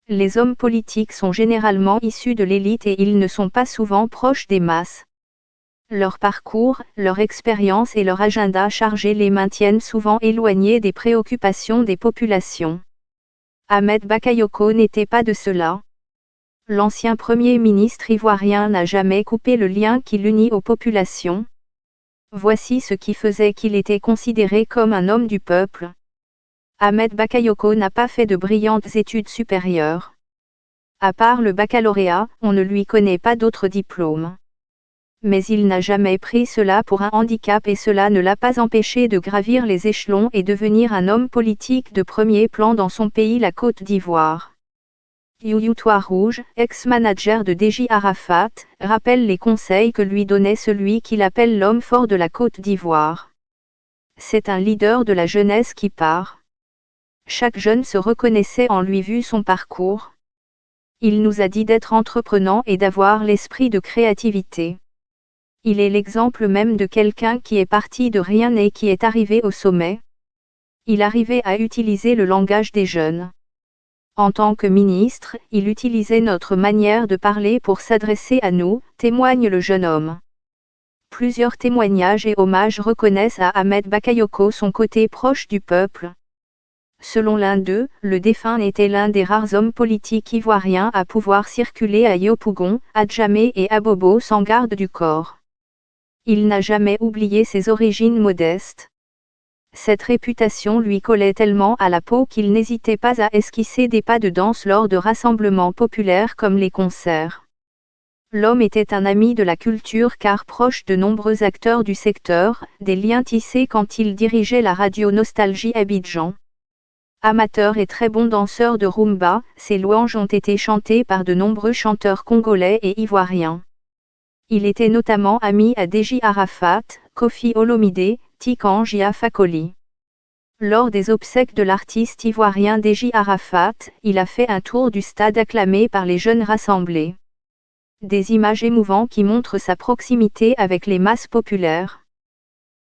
Les hommes politiques sont généralement issus de l'élite et ils ne sont pas souvent proches des masses. Leur parcours, leur expérience et leur agenda chargé les maintiennent souvent éloignés des préoccupations des populations. Ahmed Bakayoko n'était pas de cela. L'ancien Premier ministre ivoirien n'a jamais coupé le lien qui l'unit aux populations. Voici ce qui faisait qu'il était considéré comme un homme du peuple. Ahmed Bakayoko n'a pas fait de brillantes études supérieures. À part le baccalauréat, on ne lui connaît pas d'autres diplômes. Mais il n'a jamais pris cela pour un handicap et cela ne l'a pas empêché de gravir les échelons et devenir un homme politique de premier plan dans son pays, la Côte d'Ivoire. Youyou Toit-Rouge, ex-manager de Déji Arafat, rappelle les conseils que lui donnait celui qu'il appelle l'homme fort de la Côte d'Ivoire. C'est un leader de la jeunesse qui part. Chaque jeune se reconnaissait en lui vu son parcours. Il nous a dit d'être entreprenant et d'avoir l'esprit de créativité. Il est l'exemple même de quelqu'un qui est parti de rien et qui est arrivé au sommet. Il arrivait à utiliser le langage des jeunes. En tant que ministre, il utilisait notre manière de parler pour s'adresser à nous, témoigne le jeune homme. Plusieurs témoignages et hommages reconnaissent à Ahmed Bakayoko son côté proche du peuple. Selon l'un d'eux, le défunt était l'un des rares hommes politiques ivoiriens à pouvoir circuler à Yopougon, à Djamé et à Bobo sans garde du corps. Il n'a jamais oublié ses origines modestes. Cette réputation lui collait tellement à la peau qu'il n'hésitait pas à esquisser des pas de danse lors de rassemblements populaires comme les concerts. L'homme était un ami de la culture car proche de nombreux acteurs du secteur, des liens tissés quand il dirigeait la radio Nostalgie Abidjan. Amateur et très bon danseur de rumba, ses louanges ont été chantées par de nombreux chanteurs congolais et ivoiriens. Il était notamment ami à Déji Arafat, Kofi Olomide, Tikan Jah Fakoly. Lors des obsèques de l'artiste ivoirien Déji Arafat, il a fait un tour du stade acclamé par les jeunes rassemblés. Des images émouvantes qui montrent sa proximité avec les masses populaires.